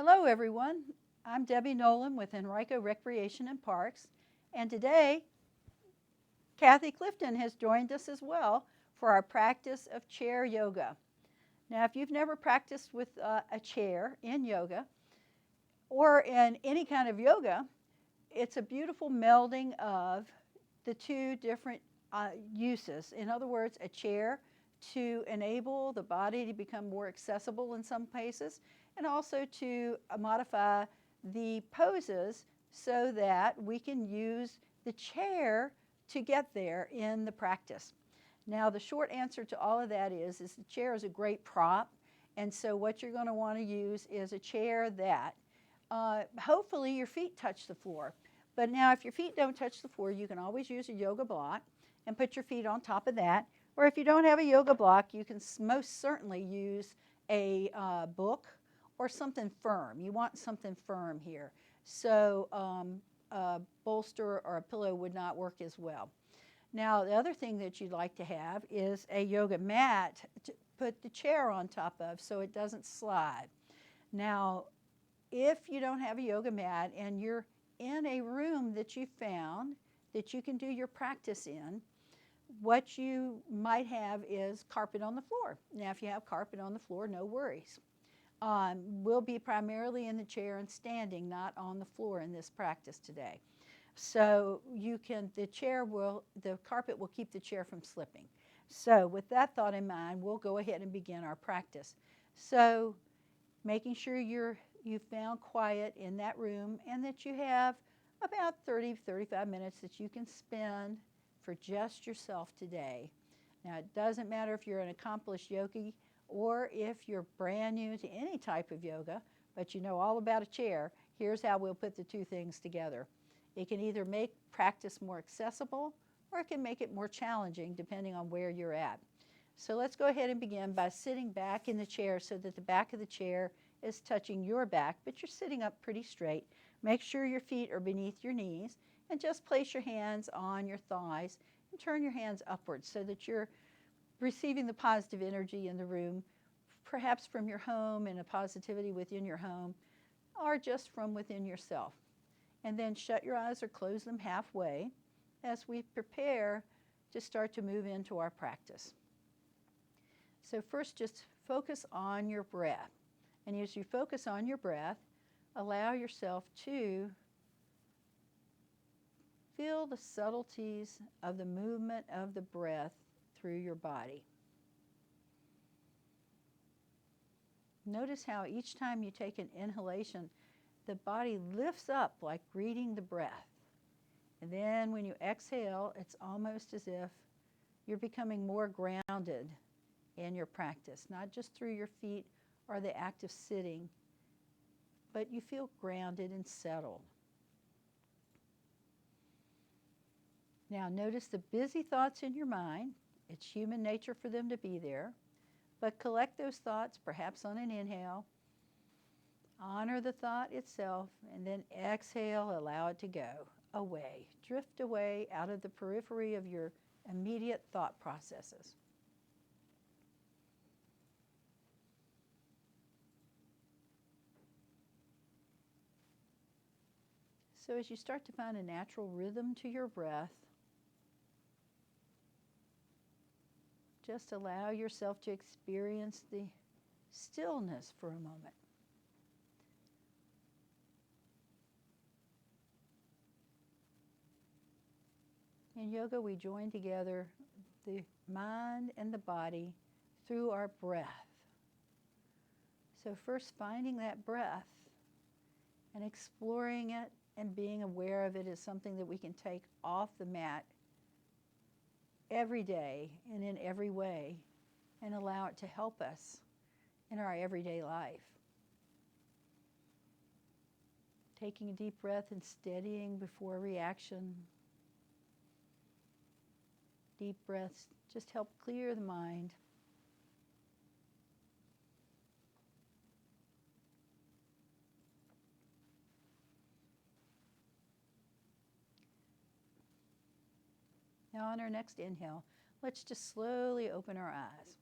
Hello everyone, I'm Debbie Nolan with Henrico Recreation and Parks, and today Kathy Clifton has joined us as well for our practice of chair yoga. Now if you've never practiced with a chair in yoga or in any kind of yoga, it's a beautiful melding of the two different uses. In other words, a chair to enable the body to become more accessible in some places, and also to modify the poses so that we can use the chair to get there in the practice. Now the short answer to all of that is the chair is a great prop, and so what you're going to want to use is a chair that hopefully your feet touch the floor. But now if your feet don't touch the floor, you can always use a yoga block and put your feet on top of that. Or if you don't have a yoga block, you can most certainly use a book or something firm. You want something firm here. So a bolster or a pillow would not work as well. Now the other thing that you'd like to have is a yoga mat to put the chair on top of so it doesn't slide. Now if you don't have a yoga mat and you're in a room that you found that you can do your practice in, what you might have is carpet on the floor. Now if you have carpet on the floor, no worries. We'll be primarily in the chair and standing, not on the floor in this practice today. So the carpet will keep the chair from slipping. So with that thought in mind, we'll go ahead and begin our practice. So making sure you found quiet in that room and that you have about 30-35 minutes that you can spend for just yourself today. Now it doesn't matter if you're an accomplished yogi or if you're brand new to any type of yoga, but you know all about a chair. Here's how we'll put the two things together. It can either make practice more accessible or it can make it more challenging depending on where you're at. So let's go ahead and begin by sitting back in the chair so that the back of the chair is touching your back, but you're sitting up pretty straight. Make sure your feet are beneath your knees and just place your hands on your thighs and turn your hands upwards so that you're receiving the positive energy in the room, perhaps from your home and a positivity within your home, or just from within yourself. And then shut your eyes or close them halfway as we prepare to start to move into our practice. So first just focus on your breath. And as you focus on your breath, allow yourself to feel the subtleties of the movement of the breath through your body. Notice how each time you take an inhalation, the body lifts up like greeting the breath. And then when you exhale, it's almost as if you're becoming more grounded in your practice, not just through your feet or the act of sitting, but you feel grounded and settled. Now notice the busy thoughts in your mind. It's human nature for them to be there, but collect those thoughts perhaps on an inhale. Honor the thought itself, and then exhale, allow it to go away. Drift away out of the periphery of your immediate thought processes. So as you start to find a natural rhythm to your breath, just allow yourself to experience the stillness for a moment. In yoga, we join together the mind and the body through our breath. So first finding that breath and exploring it and being aware of it is something that we can take off the mat every day and in every way and allow it to help us in our everyday life. Taking a deep breath and steadying before reaction. Deep breaths just help clear the mind. Now on our next inhale, let's just slowly open our eyes.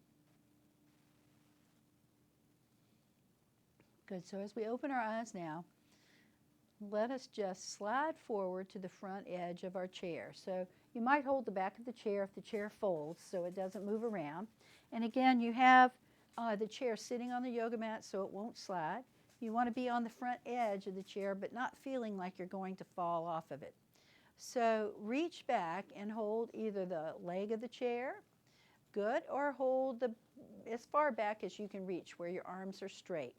Good, so as we open our eyes now, let us just slide forward to the front edge of our chair. So you might hold the back of the chair if the chair folds so it doesn't move around. And again, you have the chair sitting on the yoga mat so it won't slide. You want to be on the front edge of the chair but not feeling like you're going to fall off of it. So reach back and hold either the leg of the chair, good, or hold as far back as you can reach where your arms are straight.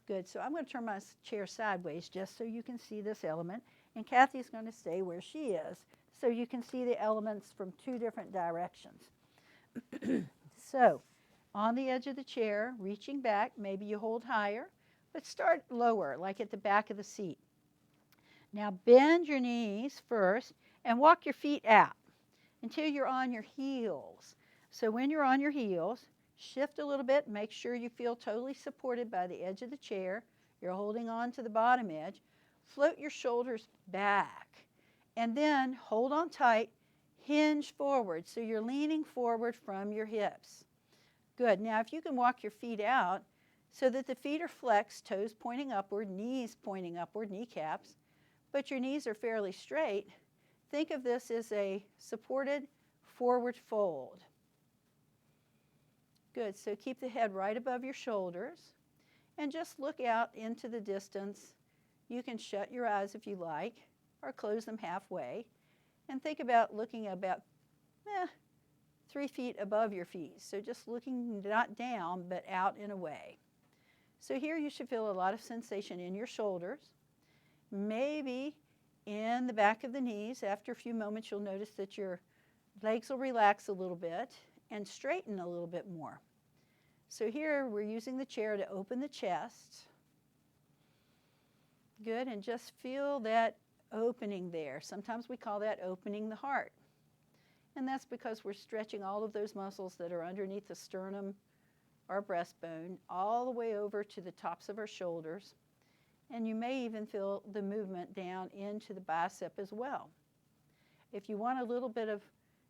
Good, so I'm going to turn my chair sideways just so you can see this element, and Kathy's going to stay where she is so you can see the elements from two different directions. So on the edge of the chair, reaching back, maybe you hold higher, but start lower, like at the back of the seat. Now bend your knees first and walk your feet out until you're on your heels. So when you're on your heels, shift a little bit, make sure you feel totally supported by the edge of the chair. You're holding on to the bottom edge. Float your shoulders back and then hold on tight, hinge forward. So you're leaning forward from your hips. Good. Now if you can walk your feet out so that the feet are flexed, toes pointing upward, knees pointing upward, kneecaps, but your knees are fairly straight, think of this as a supported forward fold. Good, so keep the head right above your shoulders and just look out into the distance. You can shut your eyes if you like or close them halfway and think about looking about 3 feet above your feet. So just looking not down but out and away. So here you should feel a lot of sensation in your shoulders, maybe in the back of the knees. After a few moments you'll notice that your legs will relax a little bit and straighten a little bit more. So here we're using the chair to open the chest. Good, and just feel that opening there. Sometimes we call that opening the heart. And that's because we're stretching all of those muscles that are underneath the sternum, our breastbone, all the way over to the tops of our shoulders. And you may even feel the movement down into the bicep as well. If you want a little bit of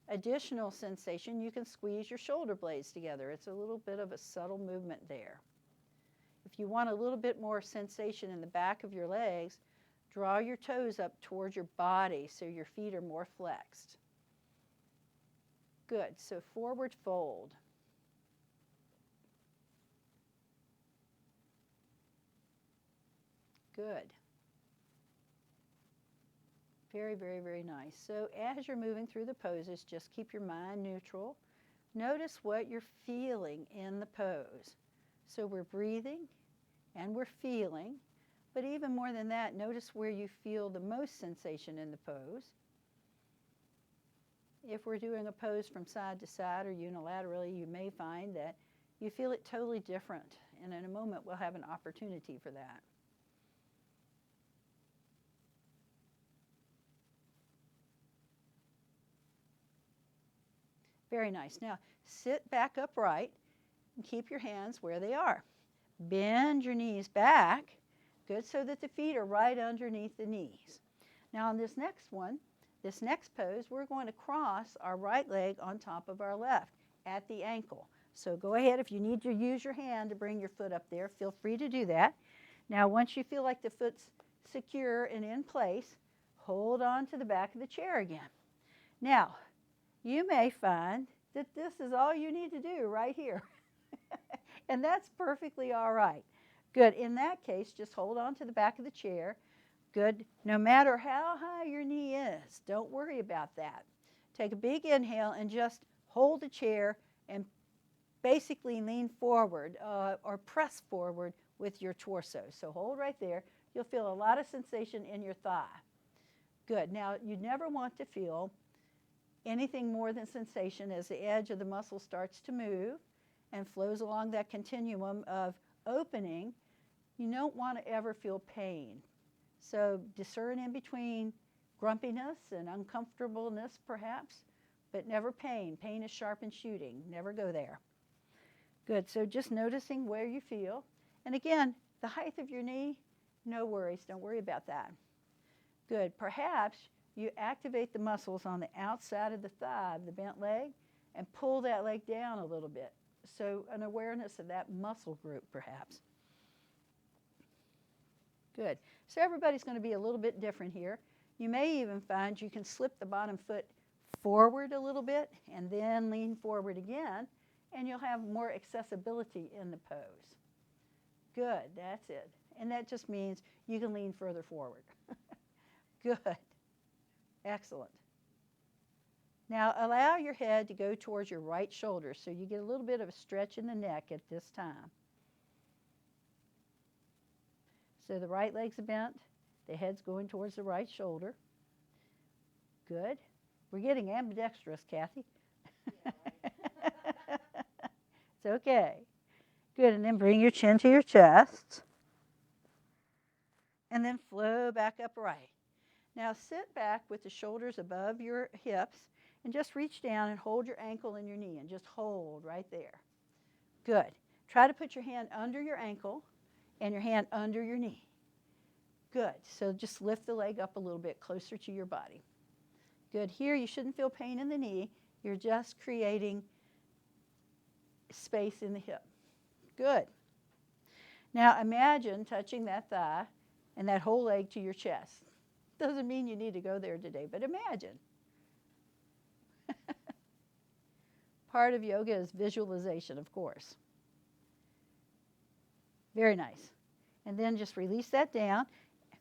additional sensation, you can squeeze your shoulder blades together. It's a little bit of a subtle movement there. If you want a little bit more sensation in the back of your legs, draw your toes up towards your body so your feet are more flexed. Good, so forward fold. Good. Very, very, very nice. So as you're moving through the poses, just keep your mind neutral. Notice what you're feeling in the pose. So we're breathing and we're feeling, but even more than that, notice where you feel the most sensation in the pose. If we're doing a pose from side to side or unilaterally, you may find that you feel it totally different, and in a moment we'll have an opportunity for that. Very nice. Now, sit back upright and keep your hands where they are. Bend your knees back, good, so that the feet are right underneath the knees. Now, on this next one, this next pose, we're going to cross our right leg on top of our left at the ankle. So go ahead, if you need to use your hand to bring your foot up there, feel free to do that. Now, once you feel like the foot's secure and in place, hold on to the back of the chair again. Now, you may find that this is all you need to do right here. And that's perfectly all right. Good. In that case, just hold on to the back of the chair. Good. No matter how high your knee is, don't worry about that. Take a big inhale and just hold the chair and basically lean forward or press forward with your torso. So hold right there. You'll feel a lot of sensation in your thigh. Good. Now, you never want to feel anything more than sensation as the edge of the muscle starts to move and flows along that continuum of opening. You don't want to ever feel pain. So discern in between grumpiness and uncomfortableness perhaps, but never pain. Pain is sharp and shooting. Never go there. Good. So just noticing where you feel. And again, the height of your knee, no worries. Don't worry about that. Good. Perhaps you activate the muscles on the outside of the thigh of the bent leg and pull that leg down a little bit. So an awareness of that muscle group perhaps. Good. So everybody's going to be a little bit different here. You may even find you can slip the bottom foot forward a little bit and then lean forward again, and you'll have more accessibility in the pose. Good, that's it. And that just means you can lean further forward. Good. Excellent. Now allow your head to go towards your right shoulder so you get a little bit of a stretch in the neck at this time. So the right leg's bent, the head's going towards the right shoulder. Good. We're getting ambidextrous, Kathy. Yeah, right. It's okay. Good, and then bring your chin to your chest. And then flow back upright. Now sit back with the shoulders above your hips and just reach down and hold your ankle and your knee and just hold right there. Good. Try to put your hand under your ankle and your hand under your knee. Good. So just lift the leg up a little bit closer to your body. Good. Here you shouldn't feel pain in the knee. You're just creating space in the hip. Good. Now imagine touching that thigh and that whole leg to your chest. Doesn't mean you need to go there today, but imagine. Part of yoga is visualization, of course. Very nice. And then just release that down.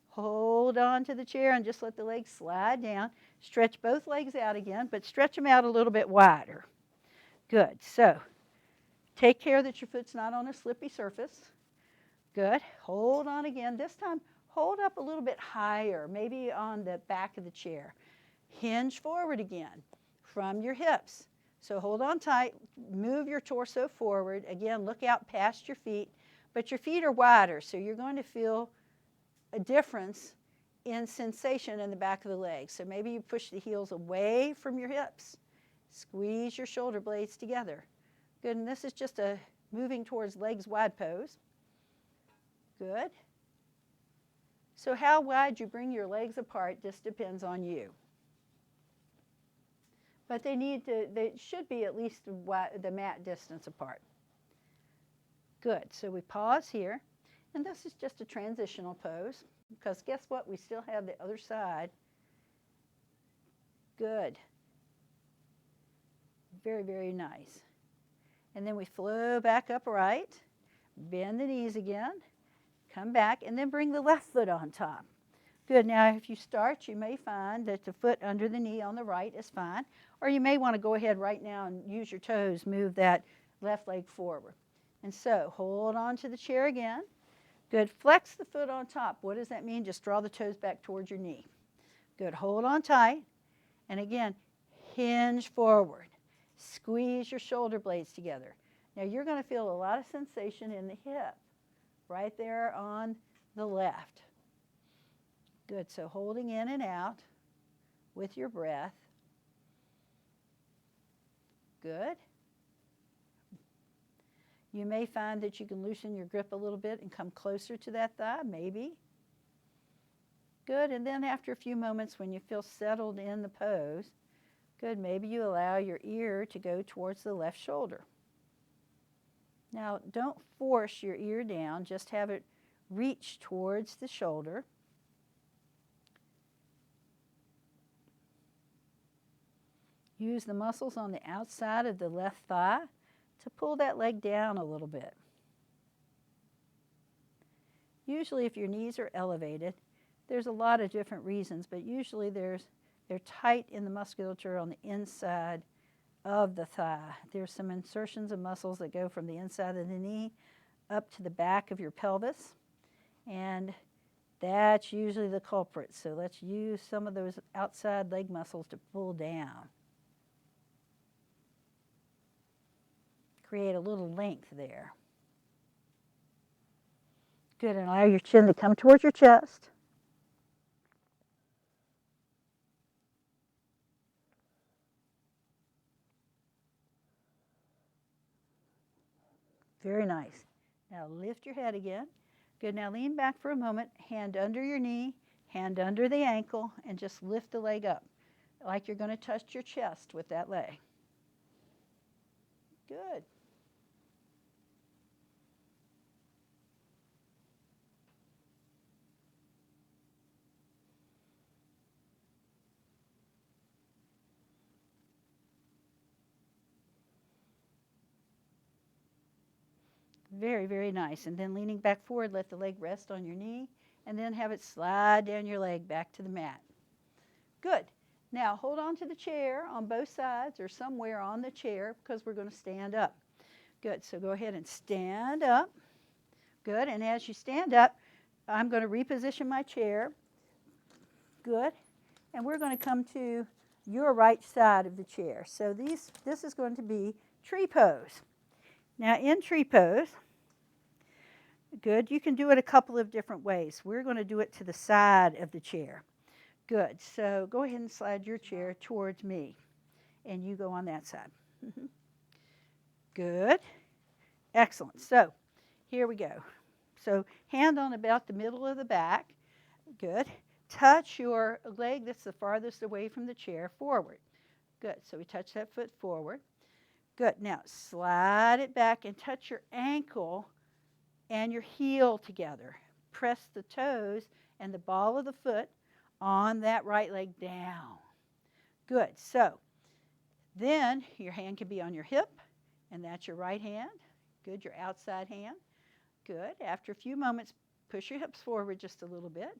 Hold on to the chair and just let the legs slide down. Stretch both legs out again, but stretch them out a little bit wider. Good. So take care that your foot's not on a slippy surface. Good. Hold on again. This time, hold up a little bit higher, maybe on the back of the chair. Hinge forward again from your hips. So hold on tight. Move your torso forward. Again, look out past your feet. But your feet are wider, so you're going to feel a difference in sensation in the back of the legs. So maybe you push the heels away from your hips. Squeeze your shoulder blades together. Good, and this is just a moving towards legs wide pose. Good. So how wide you bring your legs apart just depends on you. But they should be at least the mat distance apart. Good, so we pause here. And this is just a transitional pose, because guess what? We still have the other side. Good. Very, very nice. And then we flow back upright, bend the knees again, come back, and then bring the left foot on top. Good. Now, if you start, you may find that the foot under the knee on the right is fine, or you may want to go ahead right now and use your toes, move that left leg forward. And so, hold on to the chair again. Good. Flex the foot on top. What does that mean? Just draw the toes back towards your knee. Good. Hold on tight. And again, hinge forward. Squeeze your shoulder blades together. Now you're going to feel a lot of sensation in the hip, right there on the left. Good. So holding in and out with your breath. Good. You may find that you can loosen your grip a little bit and come closer to that thigh, maybe. Good, and then after a few moments when you feel settled in the pose, good, maybe you allow your ear to go towards the left shoulder. Now, don't force your ear down, just have it reach towards the shoulder. Use the muscles on the outside of the left thigh to pull that leg down a little bit. Usually if your knees are elevated, there's a lot of different reasons, but usually they're tight in the musculature on the inside of the thigh. There's some insertions of muscles that go from the inside of the knee up to the back of your pelvis, and that's usually the culprit. So let's use some of those outside leg muscles to pull down. Create a little length there. Good, and allow your chin to come towards your chest. Very nice. Now lift your head again. Good, now lean back for a moment, hand under your knee, hand under the ankle, and just lift the leg up, like you're going to touch your chest with that leg. Good. Very, very nice. And then leaning back forward, let the leg rest on your knee, and then have it slide down your leg back to the mat. Good. Now hold on to the chair on both sides or somewhere on the chair because we're going to stand up. Good. So go ahead and stand up. Good. And as you stand up, I'm going to reposition my chair. Good. And we're going to come to your right side of the chair. So this is going to be tree pose. Now in tree pose, good, you can do it a couple of different ways. We're going to do it to the side of the chair. Good. So go ahead and slide your chair towards me. And you go on that side. Good. Excellent. So here we go. So hand on about the middle of the back. Good. Touch your leg that's the farthest away from the chair forward. Good. So we touch that foot forward. Good. Now slide it back and touch your ankle and your heel together. Press the toes and the ball of the foot on that right leg down. Good. So then your hand can be on your hip, and that's your right hand. Good. Your outside hand. Good. After a few moments, push your hips forward just a little bit,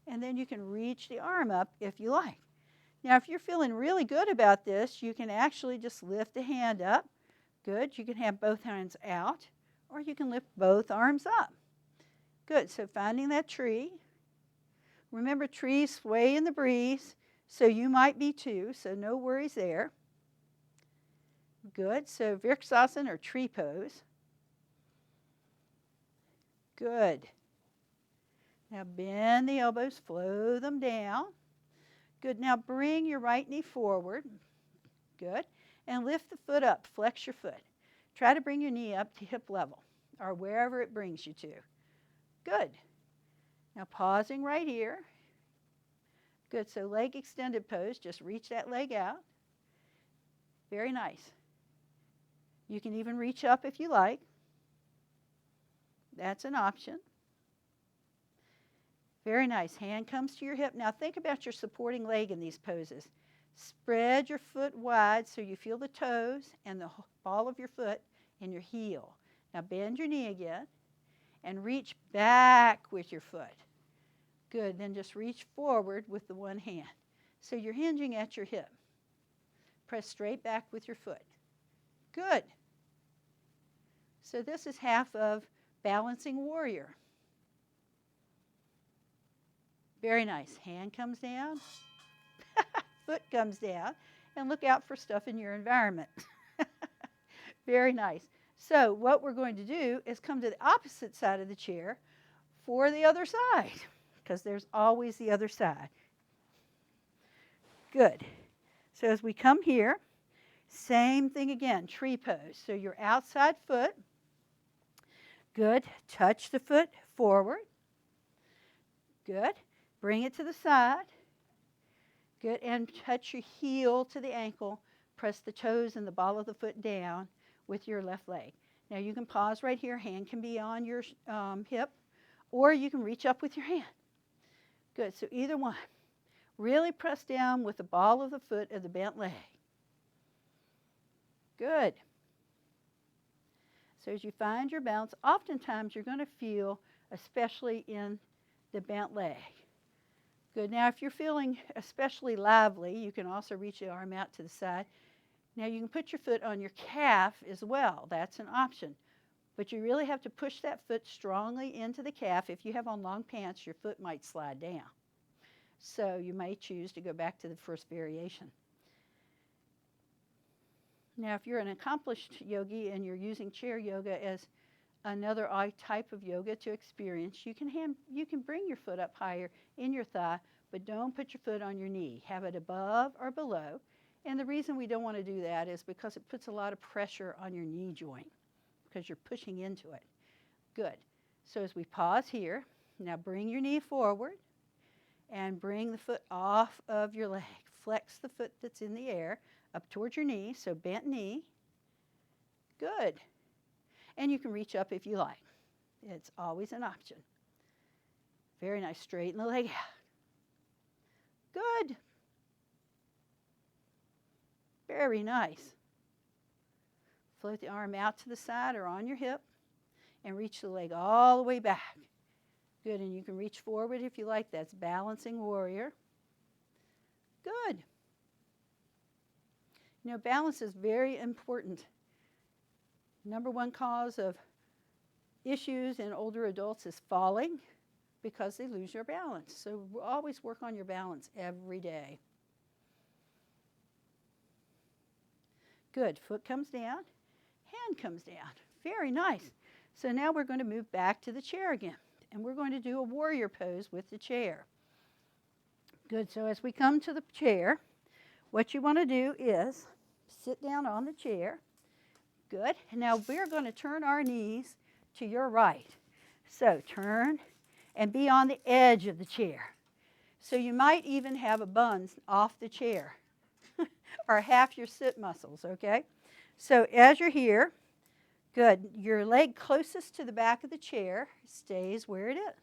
and then you can reach the arm up if you like. Now, if you're feeling really good about this, you can actually just lift the hand up. Good. You can have both hands out, or you can lift both arms up. Good. So finding that tree. Remember, trees sway in the breeze, so you might be too, so no worries there. Good. So Vrksasana or tree pose. Good. Now bend the elbows, flow them down. Good. Now bring your right knee forward. Good. And lift the foot up. Flex your foot. Try to bring your knee up to hip level or wherever it brings you to. Good. Now pausing right here. Good. So leg extended pose. Just reach that leg out. Very nice. You can even reach up if you like. That's an option. Very nice. Hand comes to your hip. Now think about your supporting leg in these poses. Spread your foot wide so you feel the toes and the ball of your foot in your heel. Now bend your knee again and reach back with your foot. Good. Then just reach forward with the one hand. So you're hinging at your hip. Press straight back with your foot. Good. So this is half of balancing warrior. Very nice. Hand comes down, foot comes down, and look out for stuff in your environment. Very nice. So what we're going to do is come to the opposite side of the chair for the other side, because there's always the other side. Good. So as we come here, same thing again, tree pose. So your outside foot, good. Touch the foot forward. Good. Bring it to the side. Good. And touch your heel to the ankle. Press the toes and the ball of the foot down with your left leg. Now you can pause right here. Hand can be on your hip, or you can reach up with your hand. Good. So either one. Really press down with the ball of the foot of the bent leg. Good. So as you find your balance, oftentimes you're going to feel, especially in the bent leg. Good. Now if you're feeling especially lively, you can also reach the arm out to the side. Now you can put your foot on your calf as well. That's an option. But you really have to push that foot strongly into the calf. If you have on long pants, your foot might slide down. So you may choose to go back to the first variation. Now if you're an accomplished yogi and you're using chair yoga as another type of yoga to experience, you can bring your foot up higher in your thigh, but don't put your foot on your knee. Have it above or below. And the reason we don't want to do that is because it puts a lot of pressure on your knee joint because you're pushing into it. Good. So as we pause here, now bring your knee forward and bring the foot off of your leg. Flex the foot that's in the air up towards your knee, so bent knee. Good. And you can reach up if you like. It's always an option. Very nice. Straighten the leg out. Good. Very nice. Float the arm out to the side or on your hip. and reach the leg all the way back. Good, and you can reach forward if you like. That's balancing warrior. Good. You know, balance is very important. Number one cause of issues in older adults is falling because they lose their balance. So always work on your balance every day. Good. Foot comes down, hand comes down. Very nice. So now we're going to move back to the chair again. And we're going to do a warrior pose with the chair. Good. So as we come to the chair, what you want to do is sit down on the chair. Good. And now we're going to turn our knees to your right. So turn and be on the edge of the chair. So you might even have a bun off the chair or half your sit muscles, okay? So as you're here, good, your leg closest to the back of the chair stays where it is.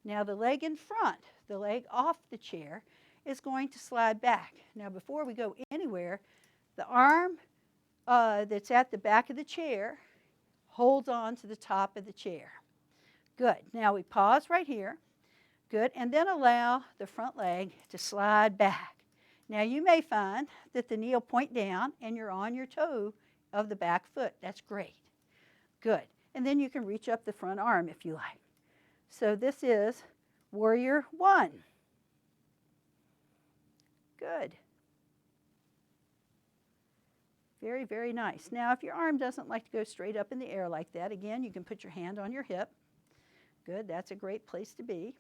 Now the leg in front, the leg off the chair, is going to slide back. Now before we go anywhere, the arm that's at the back of the chair holds on to the top of the chair. Good. Now we pause right here. Good. And then allow the front leg to slide back. Now you may find that the knee will point down and you're on your toe of the back foot. That's great. Good. And then you can reach up the front arm if you like. So this is warrior one. Good. Very, very nice. Now if your arm doesn't like to go straight up in the air like that, again, you can put your hand on your hip. Good. That's a great place to be.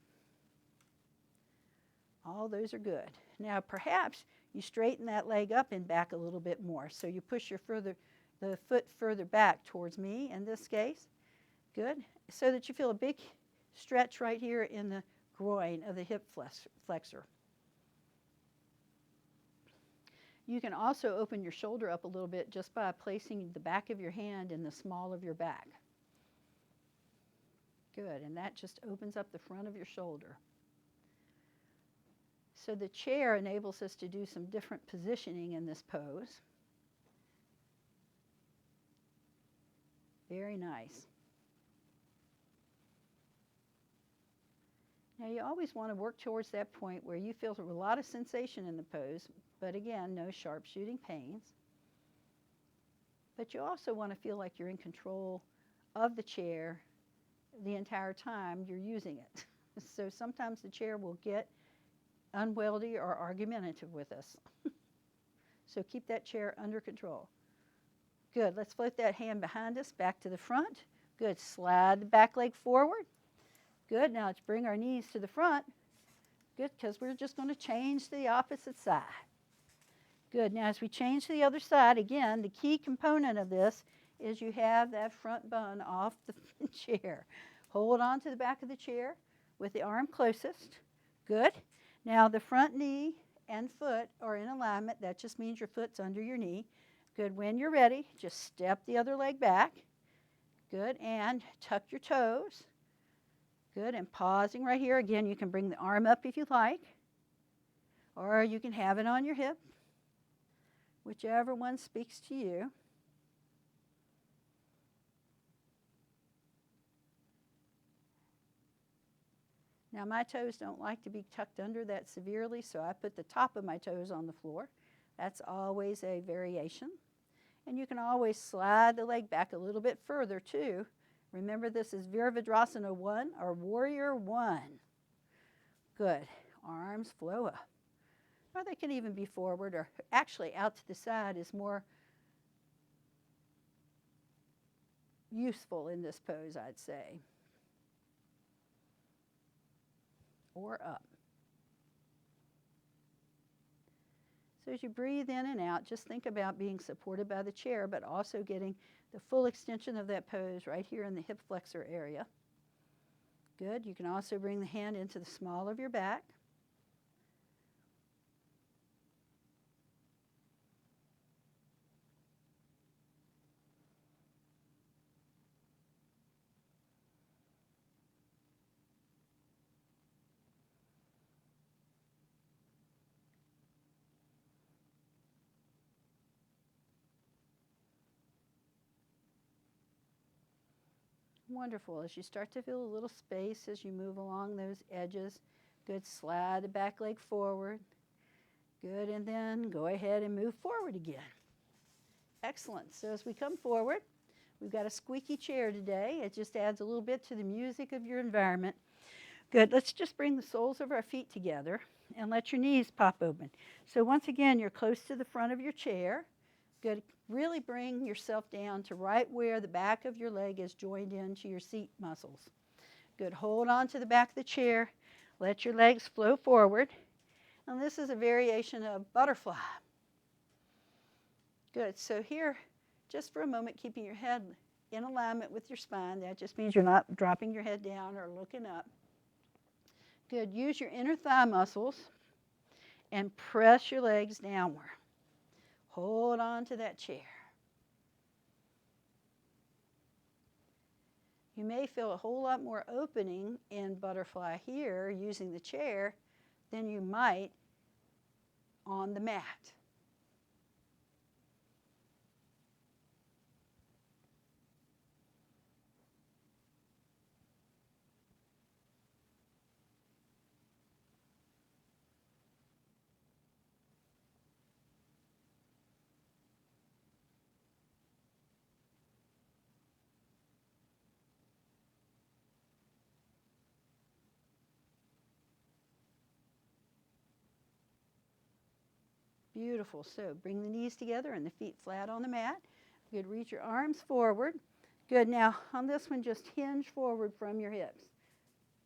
All those are good. Now perhaps you straighten that leg up and back a little bit more. So you push the foot further back towards me in this case. Good. So that you feel a big stretch right here in the groin of the hip flexor. You can also open your shoulder up a little bit just by placing the back of your hand in the small of your back. Good. And that just opens up the front of your shoulder. So the chair enables us to do some different positioning in this pose. Very nice. Now you always want to work towards that point where you feel a lot of sensation in the pose, but again, no sharp shooting pains. But you also want to feel like you're in control of the chair the entire time you're using it. So sometimes the chair will get unwieldy or argumentative with us. So keep that chair under control. Good. Let's float that hand behind us back to the front. Good. Slide the back leg forward. Good. Now let's bring our knees to the front. Good, because we're just going to change the opposite side. Good. Now as we change to the other side, again, the key component of this is you have that front bun off the chair. Hold on to the back of the chair with the arm closest. Good. Now the front knee and foot are in alignment. That just means your foot's under your knee. Good. When you're ready, just step the other leg back. Good. And tuck your toes. Good. And pausing right here. Again, you can bring the arm up if you like. Or you can have it on your hip. Whichever one speaks to you. Now my toes don't like to be tucked under that severely, so I put the top of my toes on the floor. That's always a variation. And you can always slide the leg back a little bit further too. Remember, this is Virabhadrasana 1 or Warrior 1. Good. Arms flow up. Or they can even be forward, or actually out to the side is more useful in this pose, I'd say. Or up. So as you breathe in and out, just think about being supported by the chair, but also getting the full extension of that pose right here in the hip flexor area. Good. You can also bring the hand into the small of your back. Wonderful. As you start to feel a little space as you move along those edges, good. Slide the back leg forward. Good, and then go ahead and move forward again. Excellent. So as we come forward, we've got a squeaky chair today. It just adds a little bit to the music of your environment. Good. Let's just bring the soles of our feet together and let your knees pop open. So once again, you're close to the front of your chair. Good. Really bring yourself down to right where the back of your leg is joined into your seat muscles. Good. Hold on to the back of the chair. Let your legs flow forward. And this is a variation of butterfly. Good. So here, just for a moment, keeping your head in alignment with your spine. That just means you're not dropping your head down or looking up. Good. Use your inner thigh muscles and press your legs downward. Hold on to that chair. You may feel a whole lot more opening in butterfly here using the chair than you might on the mat. Beautiful. So bring the knees together and the feet flat on the mat. Good. Reach your arms forward. Good. Now on this one, just hinge forward from your hips.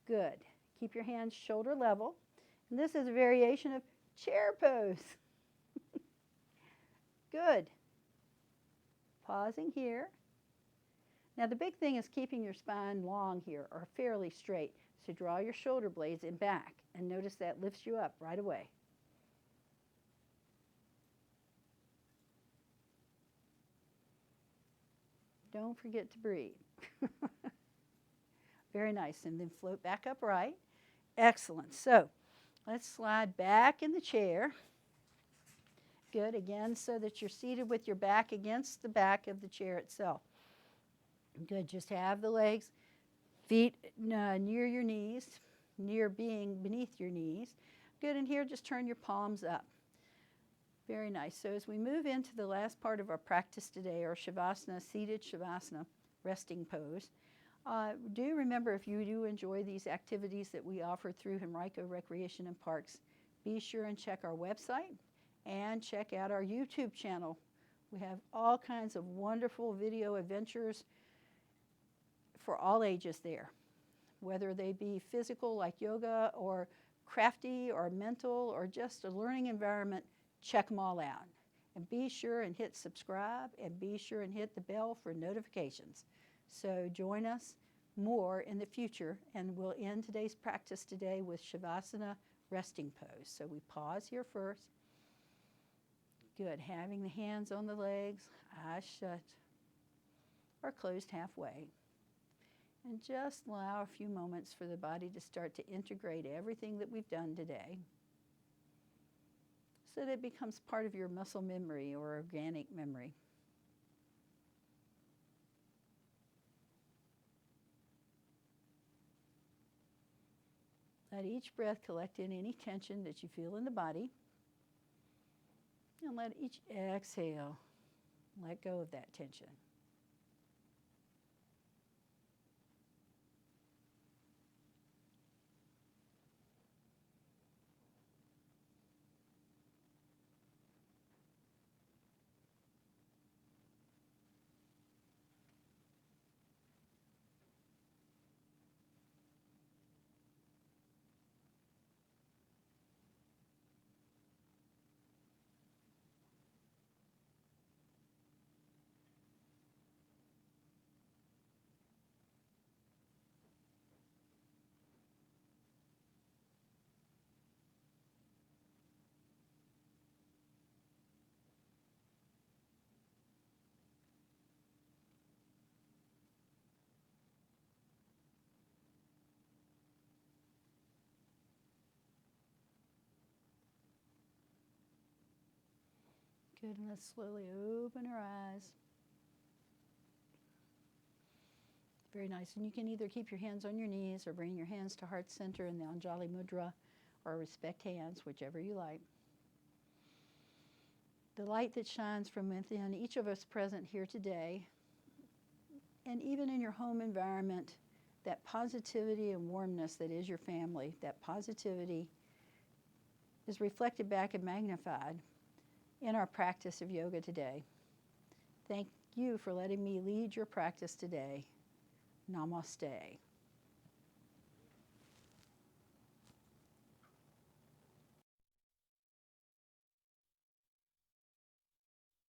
Good. Keep your hands shoulder level. And this is a variation of chair pose. Good. Pausing here. Now the big thing is keeping your spine long here or fairly straight. So draw your shoulder blades in back and notice that lifts you up right away. Don't forget to breathe. Very nice. And then float back upright. Excellent. So let's slide back in the chair. Good. Again, so that you're seated with your back against the back of the chair itself. Good. Just have the legs, feet near your knees, near being beneath your knees. Good. And here, just turn your palms up. Very nice. So as we move into the last part of our practice today, our Shavasana, seated Shavasana, resting pose, do remember if you do enjoy these activities that we offer through Henrico Recreation and Parks, be sure and check our website and check out our YouTube channel. We have all kinds of wonderful video adventures for all ages there, whether they be physical like yoga or crafty or mental or just a learning environment. Check them all out. And be sure and hit subscribe and be sure and hit the bell for notifications. So join us more in the future, and we'll end today's practice today with Shavasana resting pose. So we pause here first. Good. Having the hands on the legs, eyes shut or closed halfway. And just allow a few moments for the body to start to integrate everything that we've done today, so that it becomes part of your muscle memory or organic memory. Let each breath collect in any tension that you feel in the body. And let each exhale let go of that tension. Good, and let's slowly open our eyes. Very nice. And you can either keep your hands on your knees or bring your hands to heart center in the Anjali Mudra or respect hands, whichever you like. The light that shines from within each of us present here today, and even in your home environment, that positivity and warmness that is your family, that positivity is reflected back and magnified in our practice of yoga today. Thank you for letting me lead your practice today. Namaste.